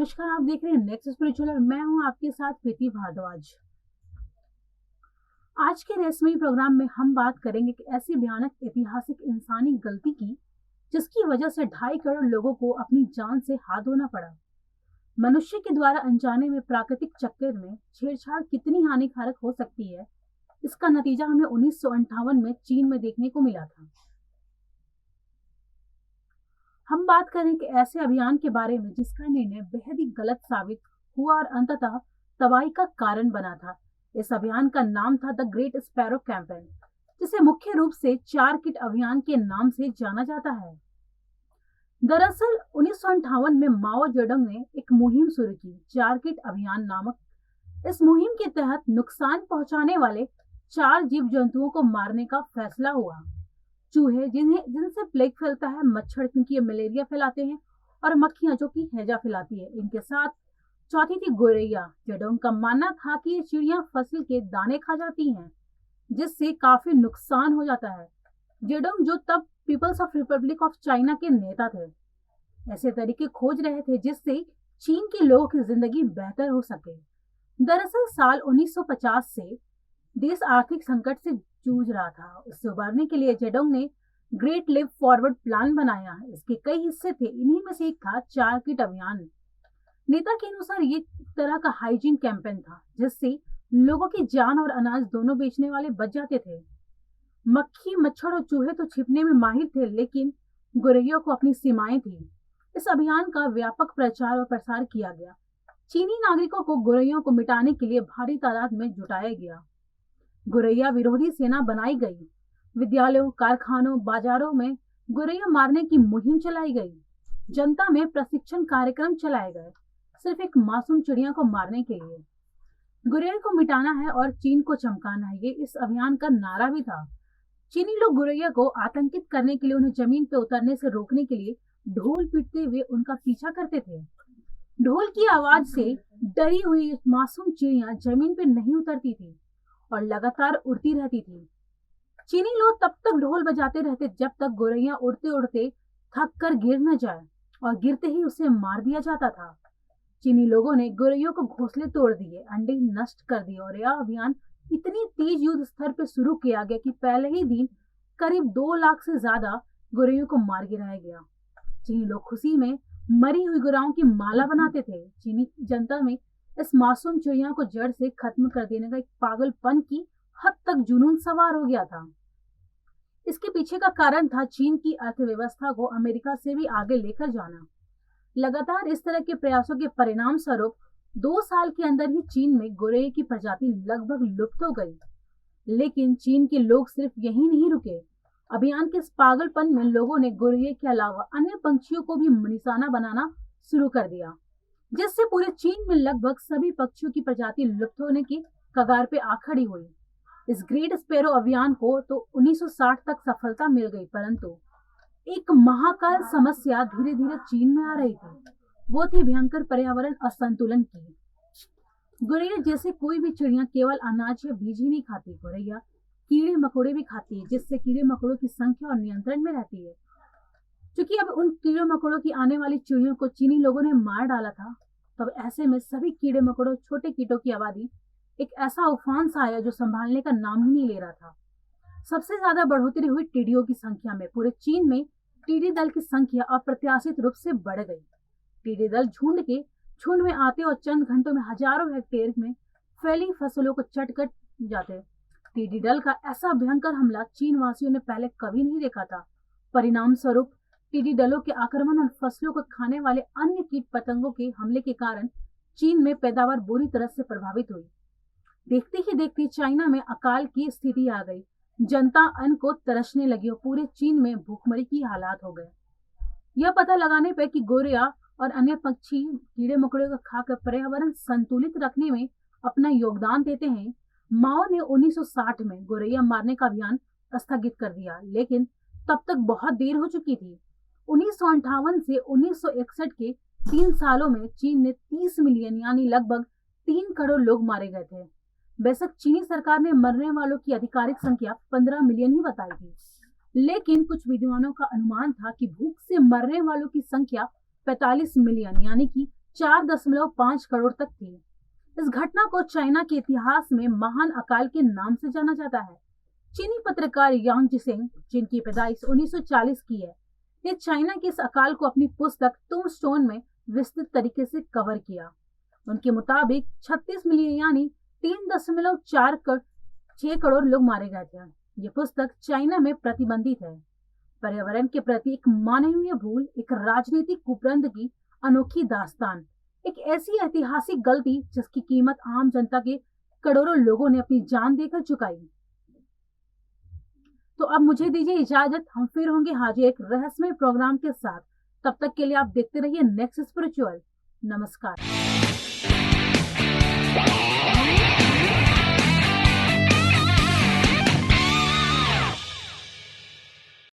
नमस्कार, आप देख रहे हैं नेक्स्ट स्पिरिचुअल और मैं हूं आपके साथ प्रीति भारद्वाज। आज के रहस्यमयी प्रोग्राम में हम बात करेंगे कि ऐसी भयानक ऐतिहासिक इंसानी गलती की जिसकी वजह से 2.5 करोड़ लोगों को अपनी जान से हाथ धोना पड़ा। मनुष्य के द्वारा अनजाने में प्राकृतिक चक्कर में छेड़छाड़ कितनी हानिकारक हो सकती है, इसका नतीजा हमें 1958 में चीन में देखने को मिला था। हम बात करें कि ऐसे अभियान के बारे में जिसका निर्णय बेहद ही गलत साबित हुआ और अंततः तबाही का कारण बना था। इस अभियान का नाम था द ग्रेट स्पैरो कैंपेन, जिसे मुख्य रूप से 4 किट अभियान के नाम से जाना जाता है। दरअसल 1958 में माओ जेडोंग ने एक मुहिम शुरू की, 4 किट अभियान नामक। इस मुहिम के तहत नुकसान पहुंचाने वाले 4 जीव जंतुओं को मारने का फैसला हुआ। चूहे जिनसे प्लेग फैलता है, मच्छर क्योंकि ये मलेरिया फैलाते हैं, और मक्खियां जो कि हैजा फैलाती है। इनके साथ चौथी थी गोरैया। जेडोंग का मानना था कि ये चिड़ियां फसल के दाने खा जाती हैं, जिससे काफी नुकसान हो जाता है। जेडोंग जो तब people's of republic of China के नेता थे, ऐसे तरीके खोज रहे थे जिससे चीन के लोगों की जिंदगी बेहतर हो सके। दरअसल साल 1950 से देश आर्थिक संकट से जूझ रहा था। इससे उबरने के लिए जेडोंग ने ग्रेट लीप फॉरवर्ड प्लान बनाया। इसके कई हिस्से थे, इन्हीं में से एक था 4 किट अभियान। नेता के अनुसार ये एक तरह का हाइजीन कैंपेन था जिससे लोगों की जान और अनाज दोनों बेचने वाले बच जाते थे। मक्खी, मच्छर और चूहे तो छिपने में माहिर थे, लेकिन गोरैयों को अपनी सीमाएं थी। इस अभियान का व्यापक प्रचार और प्रसार किया गया। चीनी नागरिकों को गोरैयों को मिटाने के लिए भारी तादाद में जुटाया गया। गोरैया विरोधी सेना बनाई गई। विद्यालयों, कारखानों, बाजारों में गोरैया मारने की मुहिम चलाई गई। जनता में प्रशिक्षण कार्यक्रम चलाए गए, सिर्फ एक मासूम चिड़िया को मारने के लिए। गोरैया को मिटाना है और चीन को चमकाना है, ये इस अभियान का नारा भी था। चीनी लोग गोरैया को आतंकित करने के लिए उन्हें जमीन पर उतरने से रोकने के लिए ढोल पीटते हुए उनका पीछा करते थे। ढोल की आवाज से डरी हुई मासूम चिड़िया जमीन पर नहीं उतरती थी और लगातार उड़ती रहती थी। चीनी लोग तब तक ढोल बजाते रहते जब तक गोरैया उड़ते उड़ते थक कर गिर न जाए, और गिरते ही उसे मार दिया जाता था। चीनी लोगों ने गोरैयों को घोंसले तोड़ दिए, अंडे नष्ट कर दिए, और यह अभियान इतनी तेज युद्ध स्तर पर शुरू किया गया कि पहले ही दिन करीब 2 लाख से ज्यादा गोरैयों को मार गिराया गया। चीनी लोग खुशी में मरी हुई गोरैयों की माला बनाते थे। चीनी जनता में इस मासूम चिड़िया को जड़ से खत्म कर देने का एक पागलपन की हद तक जुनून सवार हो गया था। इसके पीछे का कारण था चीन की अर्थव्यवस्था को अमेरिका से भी आगे लेकर जाना। लगातार इस तरह के प्रयासों के परिणाम स्वरूप 2 साल के अंदर ही चीन में गोरैया की प्रजाति लगभग लुप्त हो गई। लेकिन चीन के लोग सिर्फ यही नहीं रुके। अभियान के इस पागलपन में लोगों ने गोरैया के अलावा अन्य पंछियों को भी निशाना बनाना शुरू कर दिया, जिससे पूरे चीन में लगभग सभी पक्षियों की प्रजाति लुप्त होने की कगार पे आ खड़ी हुई। इस ग्रेट स्पैरो अभियान को तो 1960 तक सफलता मिल गई, परंतु एक महाकाल समस्या धीरे धीरे चीन में आ रही थी। वो थी भयंकर पर्यावरण असंतुलन की। गोरैया जैसे कोई भी चिड़िया केवल अनाज या बीज ही नहीं खाती, गोरैया कीड़े मकोड़े भी खाती है, जिससे कीड़े मकोड़ों की संख्या और नियंत्रण में रहती है। क्योंकि अब उन कीड़े मकोड़ों की आने वाली चिड़ियों को चीनी लोगों ने मार डाला था, तब ऐसे में सभी कीड़े मकोड़ों, छोटे कीटों की आबादी एक ऐसा उफान सा आया जो संभालने का नाम ही नहीं ले रहा था। सबसे ज्यादा बढ़ोतरी हुई टिड्डियों की संख्या में। पूरे चीन में टिड्डी दल की संख्या अप्रत्याशित रूप से बढ़ गई। टिड्डी दल झुंड में आते और चंद घंटों में हजारों हेक्टेयर में फैली फसलों को चट जाते। टिड्डी दल का ऐसा भयंकर हमला चीन वासियों ने पहले कभी नहीं देखा था। परिणाम स्वरूप टिड्डी दलों के आक्रमण और फसलों को खाने वाले अन्य कीट पतंगों के हमले के कारण चीन में पैदावार बुरी तरह से प्रभावित हुई। देखते ही देखते चाइना में अकाल की स्थिति आ गई। जनता अन्न को तरसने लगी और पूरे चीन में भूखमरी की हालात हो गए। यह पता लगाने पर कि गोरैया और अन्य पक्षी कीड़े मकोड़े को खाकर पर्यावरण संतुलित रखने में अपना योगदान देते हैं, माओ ने 1960 में गोरैया मारने का अभियान स्थगित कर दिया। लेकिन तब तक बहुत देर हो चुकी थी। 1958 से 1961 के 3 सालों में चीन ने 30 मिलियन यानी लगभग 3 करोड़ लोग मारे गए थे। बेशक चीनी सरकार ने मरने वालों की आधिकारिक संख्या 15 मिलियन ही बताई थी, लेकिन कुछ विद्वानों का अनुमान था कि भूख से मरने वालों की संख्या 45 मिलियन यानी कि 4.5 करोड़ तक थी। इस घटना को चाइना के इतिहास में महान अकाल के नाम से जाना जाता है। चीनी पत्रकार यांग जिसिंग, जिनकी पैदाइश 1940 की है, ने चाइना के इस अकाल को अपनी पुस्तक टूम्बस्टोन में विस्तृत तरीके से कवर किया। उनके मुताबिक 36 मिलियन यानी 3.6 करोड़ लोग मारे गए थे। ये पुस्तक चाइना में प्रतिबंधित है। पर्यावरण के प्रति एक मानवीय भूल, एक राजनीतिक कुप्रंद की अनोखी दास्तान, एक ऐसी ऐतिहासिक गलती जिसकी कीमत आम जनता के करोड़ों लोगों ने अपनी जान देकर चुकाई। तो अब मुझे दीजिए इजाजत, हम फिर होंगे हाजिर एक रहस्यमय प्रोग्राम के साथ। तब तक के लिए आप देखते रहिए नेक्स्ट स्पिरिचुअल। नमस्कार।